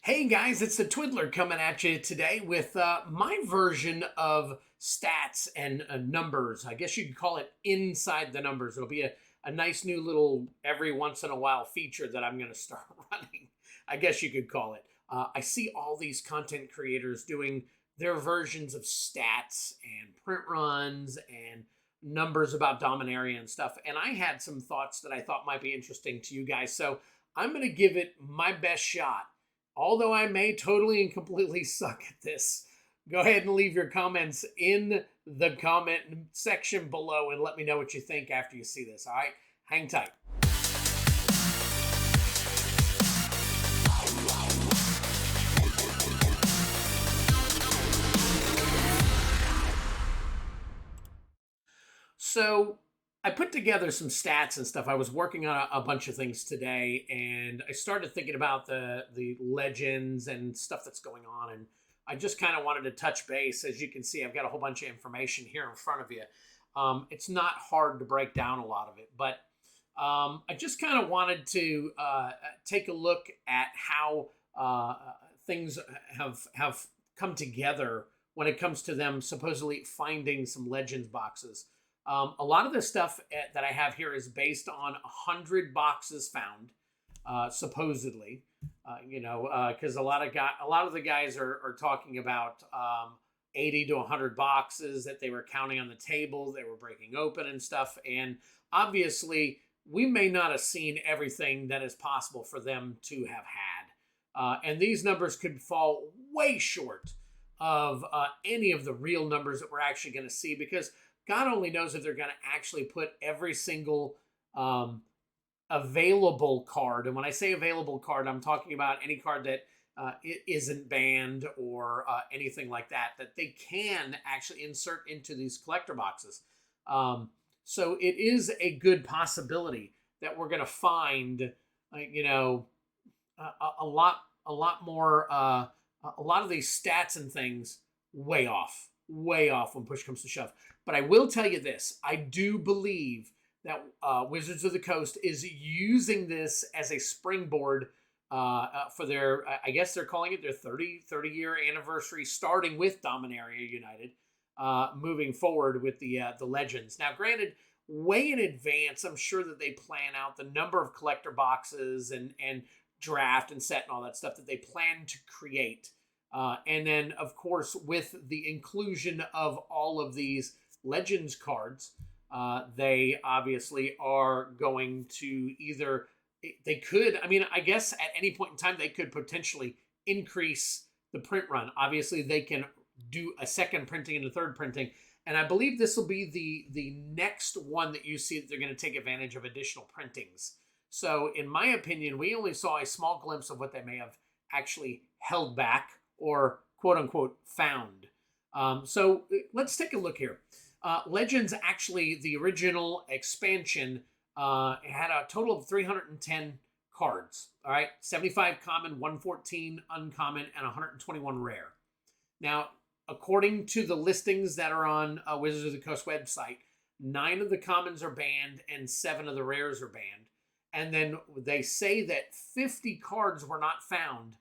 Hey guys, it's the Twiddler coming at you today with my version of stats and numbers. I guess you could call it inside the numbers. It'll be a nice new little every once in a while feature that I'm going to start running. I guess you could call it. I see all these content creators doing their versions of stats and print runs and numbers about Dominaria and stuff. And I had some thoughts that I thought might be interesting to you guys. So I'm going to give it my best shot. Although I may totally and completely suck at this, go ahead and leave your comments in the comment section below and let me know what you think after you see this. All right, hang tight. So I put together some stats and stuff. I was working on a bunch of things today, and I started thinking about the legends and stuff that's going on. And I just kind of wanted to touch base. As you can see, I've got a whole bunch of information here in front of you. It's not hard to break down a lot of it, but I just kind of wanted to take a look at how things have come together when it comes to them supposedly finding some legends boxes. A lot of the stuff that I have here is based on 100 boxes found, supposedly. Because a lot of the guys are talking about 80 to 100 boxes that they were counting on the table, they were breaking open and stuff. And obviously, we may not have seen everything that is possible for them to have had. And these numbers could fall way short of any of the real numbers that we're actually going to see, because God only knows if they're going to actually put every single available card. And when I say available card, I'm talking about any card that isn't banned or anything like that, that they can actually insert into these collector boxes. So it is a good possibility that we're going to find, a lot more, a lot of these stats and things way off when push comes to shove. But I will tell you this. I do believe that Wizards of the Coast is using this as a springboard for their, I guess they're calling it their 30-year anniversary, starting with Dominaria United, moving forward with the Legends. Now, granted, way in advance, I'm sure that they plan out the number of collector boxes and draft and set and all that stuff that they plan to create. And then, of course, with the inclusion of all of these Legends cards, they obviously are going to they could, I guess at any point in time, they could potentially increase the print run. Obviously, they can do a second printing and a third printing. And I believe this will be the next one that you see that they're going to take advantage of additional printings. So, in my opinion, we only saw a small glimpse of what they may have actually held back or quote-unquote found. So let's take a look here. Legends, actually, the original expansion had a total of 310 cards. All right, 75 common, 114 uncommon, and 121 rare. Now, according to the listings that are on Wizards of the Coast website, 9 of the commons are banned and 7 of the rares are banned. And then they say that 50 cards were not found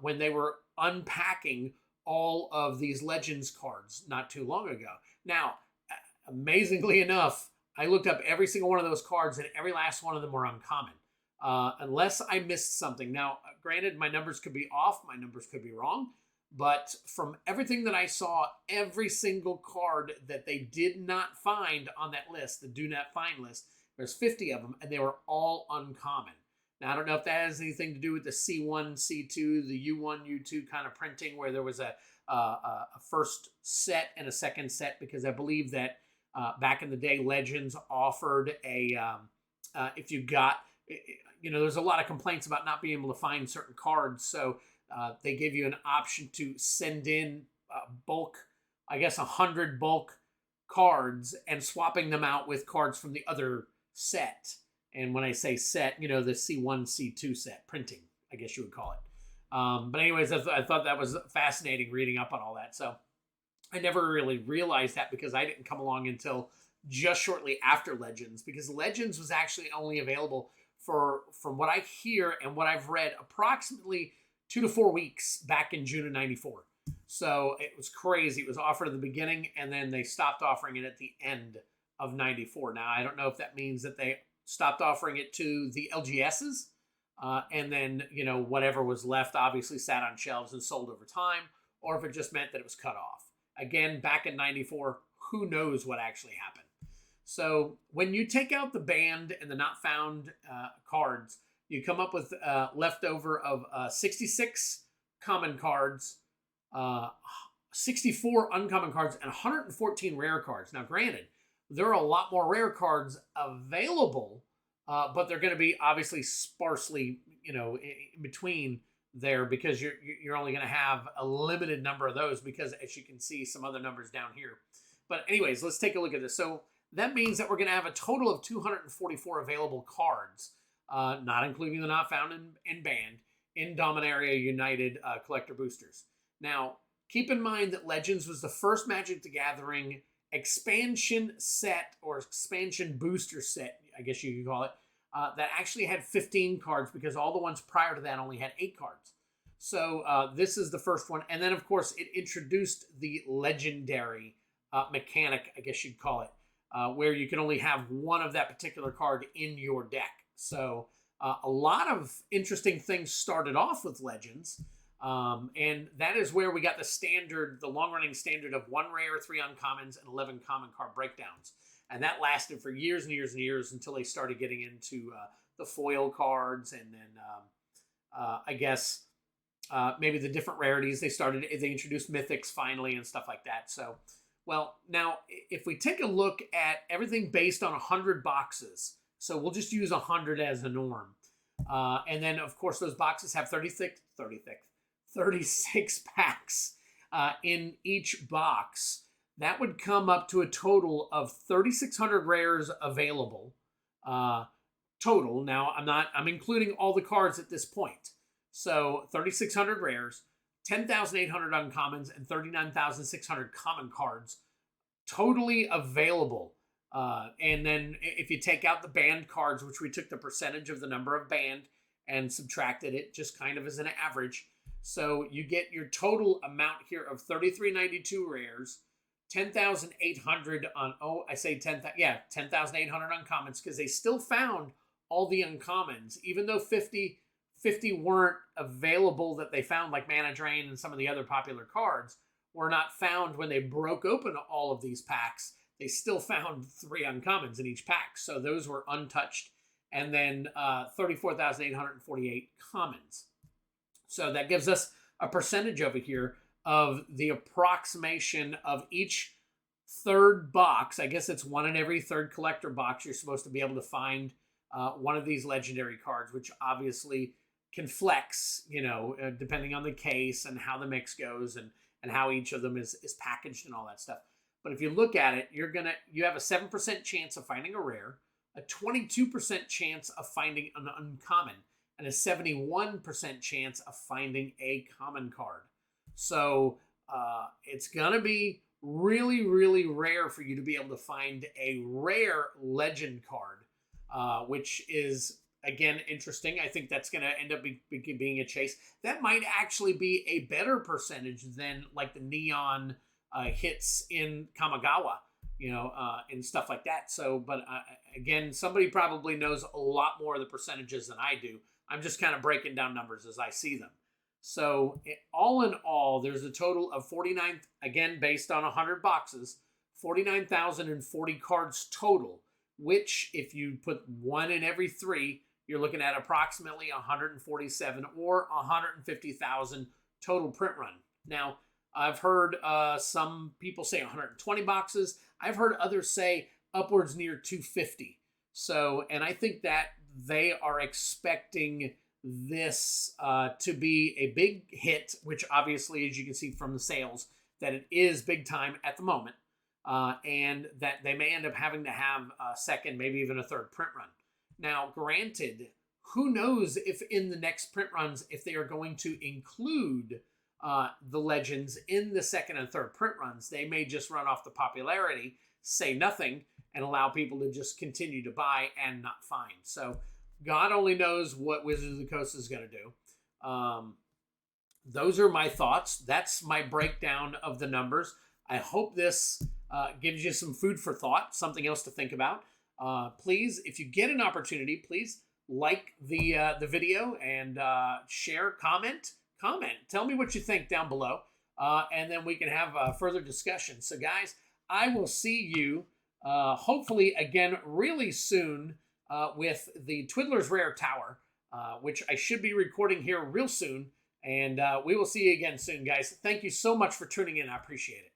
when they were unpacking all of these Legends cards not too long ago. Now, amazingly enough, I looked up every single one of those cards, and every last one of them were uncommon, unless I missed something. Now, granted, my numbers could be off, my numbers could be wrong, but from everything that I saw, every single card that they did not find on that list, the do not find list, there's 50 of them, and they were all uncommon. Now, I don't know if that has anything to do with the C1, C2, the U1, U2 kind of printing, where there was a first set and a second set, because I believe that back in the day, Legends offered if you got, there's a lot of complaints about not being able to find certain cards. So they give you an option to send in bulk, I guess 100 bulk cards, and swapping them out with cards from the other set. And when I say set, the C1, C2 set, printing, I guess you would call it. But anyways, I thought that was fascinating reading up on all that. So I never really realized that, because I didn't come along until just shortly after Legends, because Legends was actually only available for, from what I hear and what I've read, approximately 2 to 4 weeks back in June of 94. So it was crazy. It was offered at the beginning, and then they stopped offering it at the end of 94. Now, I don't know if that means that they stopped offering it to the LGSs, and then, whatever was left obviously sat on shelves and sold over time, or if it just meant that it was cut off. Again, back in 94, who knows what actually happened. So when you take out the banned and the not found cards, you come up with leftover of 66 common cards, 64 uncommon cards, and 114 rare cards. Now, granted, there are a lot more rare cards available, but they're going to be obviously sparsely, in between there, because you're only going to have a limited number of those, because as you can see some other numbers down here. But anyways, let's take a look at this. So that means that we're going to have a total of 244 available cards, not including the not found and banned, in Dominaria United collector boosters. Now, keep in mind that Legends was the first Magic the Gathering expansion set, or expansion booster set, I guess you could call it, that actually had 15 cards, because all the ones prior to that only had 8 cards. So this is the first one. And then, of course, it introduced the legendary mechanic, I guess you'd call it, where you can only have one of that particular card in your deck. So a lot of interesting things started off with Legends. And that is where we got the long-running standard of 1 rare, 3 uncommons, and 11 common card breakdowns. And that lasted for years and years and years until they started getting into the foil cards, and then I guess maybe the different rarities. They introduced mythics finally and stuff like that. So, well, now if we take a look at everything based on 100 boxes, so we'll just use 100 as a norm. And then, of course, those boxes have 36 packs in each box. That would come up to a total of 3,600 rares available total. Now, I'm including all the cards at this point. So 3,600 rares, 10,800 uncommons, and 39,600 common cards totally available. And then if you take out the banned cards, which we took the percentage of the number of banned and subtracted it just kind of as an average. So you get your total amount here of 3,392 rares, 10,800 on, 10,800 uncommons, because they still found all the uncommons, even though 50 weren't available that they found, like Mana Drain and some of the other popular cards were not found when they broke open all of these packs. They still found 3 uncommons in each pack. So those were untouched. And then 34,848 commons. So that gives us a percentage over here of the approximation of each third box. I guess it's 1 in every third collector box. You're supposed to be able to find one of these legendary cards, which obviously can flex, depending on the case and how the mix goes, and how each of them is packaged and all that stuff. But if you look at it, you have a 7% chance of finding a rare, a 22% chance of finding an uncommon, and a 71% chance of finding a common card. So it's going to be really, really rare for you to be able to find a rare legend card, which is, again, interesting. I think that's going to end up being a chase. That might actually be a better percentage than like the neon hits in Kamigawa, and stuff like that. So, but again, somebody probably knows a lot more of the percentages than I do. I'm just kind of breaking down numbers as I see them. So all in all, there's a total of 49, again, based on 100 boxes, 49,040 cards total, which if you put 1 in every 3, you're looking at approximately 147 or 150,000 total print run. Now, I've heard some people say 120 boxes. I've heard others say upwards near 250. So, and I think that they are expecting this to be a big hit, which obviously, as you can see from the sales, that it is big time at the moment, and that they may end up having to have a second, maybe even a third print run. Now, granted, who knows if in the next print runs, if they are going to include the legends in the second and third print runs. They may just run off the popularity, say nothing, and allow people to just continue to buy and not find. So God only knows what Wizards of the Coast is going to do. those are my thoughts. That's my breakdown of the numbers. I hope this gives you some food for thought, something else to think about. Please, if you get an opportunity, please like the video and share, comment. Tell me what you think down below, and then we can have further discussion. So, guys, I will see you hopefully again really soon with the Twiddler's Rare Tower, which I should be recording here real soon. And we will see you again soon, guys. Thank you so much for tuning in. I appreciate it.